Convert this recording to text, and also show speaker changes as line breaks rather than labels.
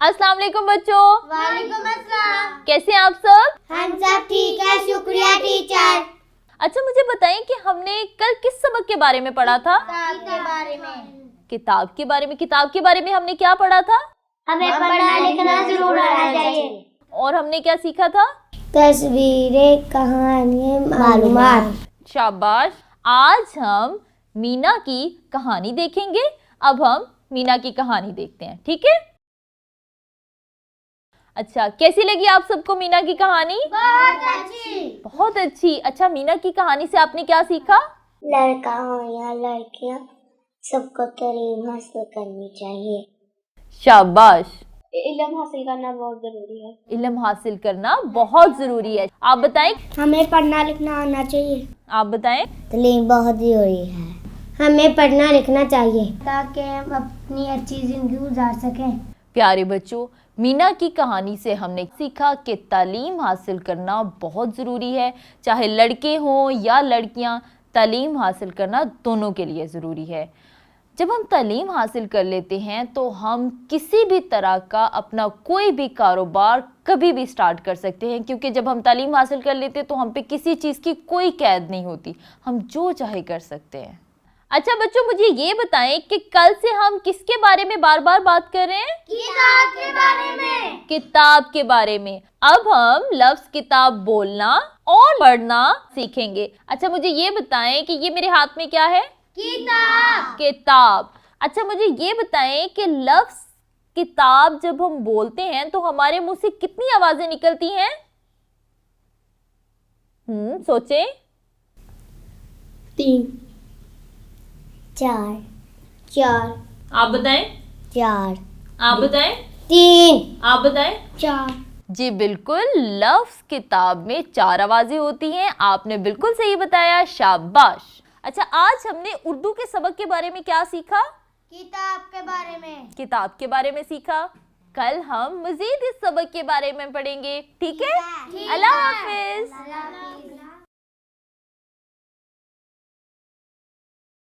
अस्सलाम वालेकुम बच्चों।
वालेकुम अस्सलाम।
कैसे हैं आप सब?
हम सब ठीक है, शुक्रिया टीचर।
अच्छा मुझे बताएं कि हमने कल किस सबक के बारे में पढ़ा था?
किताब के बारे में।
किताब के बारे में। किताब के बारे में हमने क्या पढ़ा था?
हमें पढ़ना लिखना जरूर आना चाहिए।
और हमने क्या सीखा था?
तस्वीरें, कहानियाँ, मालूमात।
शाबाश। आज हम मीना की कहानी देखेंगे। अब हम मीना की कहानी देखते हैं, ठीक है? अच्छा, कैसी लगी आप सबको मीना की कहानी?
बहुत अच्छी।
बहुत अच्छी। अच्छा, मीना की कहानी से आपने क्या सीखा?
लड़का हो या लड़कियाँ, सबको तालीम हासिल करनी चाहिए।
शाबाश।
इल्म हासिल करना बहुत जरूरी है।
इल्म हासिल करना बहुत जरूरी है। आप बताएं।
हमें पढ़ना लिखना आना चाहिए।
आप बताएं।
तालीम बहुत जरूरी है। हमें पढ़ना लिखना चाहिए ताकि हम अपनी अच्छी जिंदगी गुजार सकें।
प्यारे बच्चों, मीना की कहानी से हमने सीखा कि तालीम हासिल करना बहुत ज़रूरी है। चाहे लड़के हों या लड़कियां, तालीम हासिल करना दोनों के लिए ज़रूरी है। जब हम तालीम हासिल कर लेते हैं तो हम किसी भी तरह का अपना कोई भी कारोबार कभी भी स्टार्ट कर सकते हैं, क्योंकि जब हम तालीम हासिल कर लेते हैं तो हम पे किसी चीज़ की कोई कैद नहीं होती, हम जो चाहे कर सकते हैं। अच्छा बच्चों, मुझे ये बताएं कि कल से हम किसके बारे में बार बार बात कर रहे हैं?
किताब के बारे में।
किताब के बारे में। अब हम लफ्ज किताब बोलना और पढ़ना सीखेंगे। अच्छा मुझे ये बताएं कि ये मेरे हाथ में क्या है?
किताब।
किताब। अच्छा मुझे ये बताएं कि लफ्ज किताब जब हम बोलते हैं तो हमारे मुंह से कितनी आवाजें निकलती हैं? सोचें।
3 4 4।
आप बताएं।
4।
आप बताएं।
3।
आप बताएं।
4।
जी बिल्कुल, लफ्ज किताब में 4 आवाजें होती हैं। आपने बिल्कुल सही बताया, शाबाश। अच्छा, आज हमने उर्दू के सबक के बारे में क्या सीखा?
किताब के बारे में।
किताब के बारे में सीखा। कल हम मजीद इस सबक के बारे में पढ़ेंगे, ठीक है? अल्लाह हाफिज।